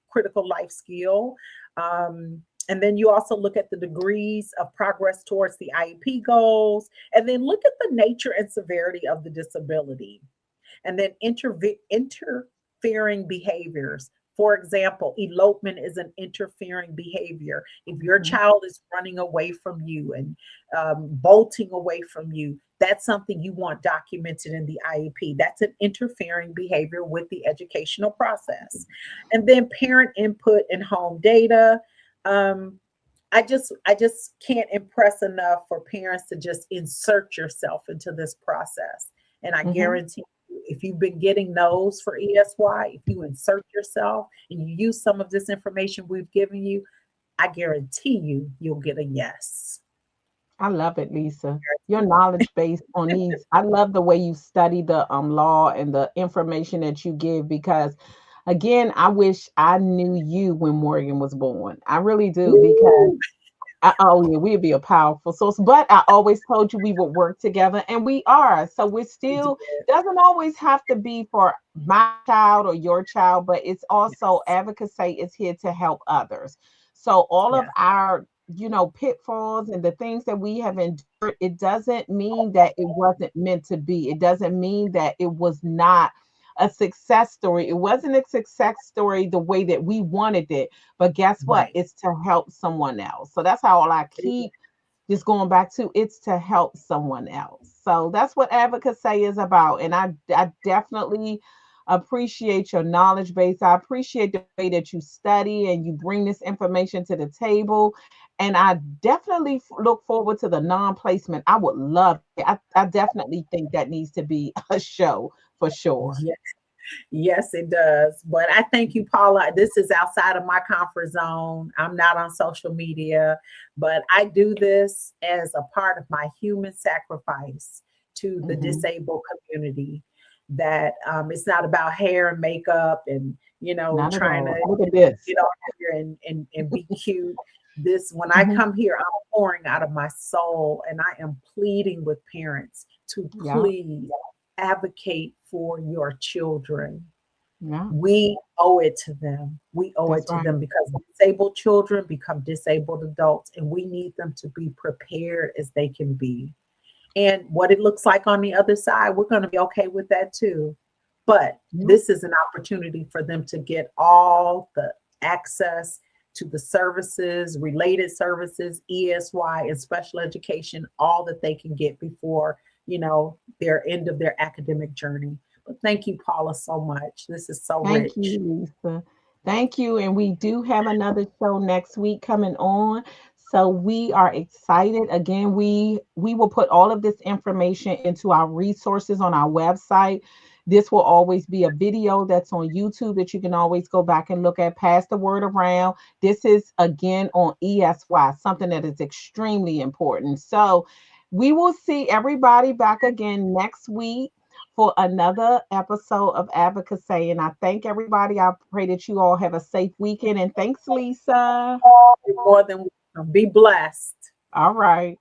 critical life skill. And then you also look at the degrees of progress towards the IEP goals, and then look at the nature and severity of the disability, and then interfering behaviors. For example, elopement is an interfering behavior. If your Mhm. child is running away from you and bolting away from you, that's something you want documented in the IEP. That's an interfering behavior with the educational process. And then parent input and home data. Um, I just can't impress enough for parents to just insert yourself into this process. And I Mhm. guarantee you, if you've been getting no's for ESY, if you insert yourself and you use some of this information we've given you, I guarantee you'll get a yes. I love it, Lisa. Your knowledge base on these. I love the way you study the law and the information that you give because again, I wish I knew you when Morgan was born. I really do because Woo! oh yeah, we'd be a powerful source. But I always told you we would work together, and we are. So we're We did. still doesn't always have to be for my child or your child, but it's also Yes. advocacy is here to help others. So all of Yes. our pitfalls and the things that we have endured, it doesn't mean that it wasn't meant to be. It doesn't mean that it was not a success story. It wasn't a success story the way that we wanted it, but guess what? Right. It's to help someone else. So that's how I keep just going back to it's to help someone else. So that's what advocacy is about. And I definitely appreciate your knowledge base. I appreciate the way that you study and you bring this information to the table. And I definitely look forward to the non-placement. I would love it. I definitely think that needs to be a show for sure. Yes. Yes, it does. But I thank you, Paula. This is outside of my comfort zone. I'm not on social media, but I do this as a part of my human sacrifice to the Mhm. disabled community. That it's not about hair and makeup and Not at trying to all. Look at this. get on here and be cute. This when I Mhm. come here, I'm pouring out of my soul and I am pleading with parents to Yeah, please advocate for your children. yeah, We owe it to them. We owe it that's to right. them because disabled children become disabled adults, and we need them to be prepared as they can be. And what it looks like on the other side, we're going to be okay with that too. But Yeah. this is an opportunity for them to get all the access to the services, related services, ESY and special education, all that they can get before, their end of their academic journey. But thank you, Paula, so much. This is so Thank rich. you, Lisa. Thank you. And we do have another show next week coming on. So we are excited. Again, we will put all of this information into our resources on our website. This will always be a video that's on YouTube that you can always go back and look at, pass the word around. This is again on ESY, something that is extremely important. So we will see everybody back again next week for another episode of Advocacy. And I thank everybody. I pray that you all have a safe weekend. And thanks, Lisa. You're more than welcome. Be blessed. All right.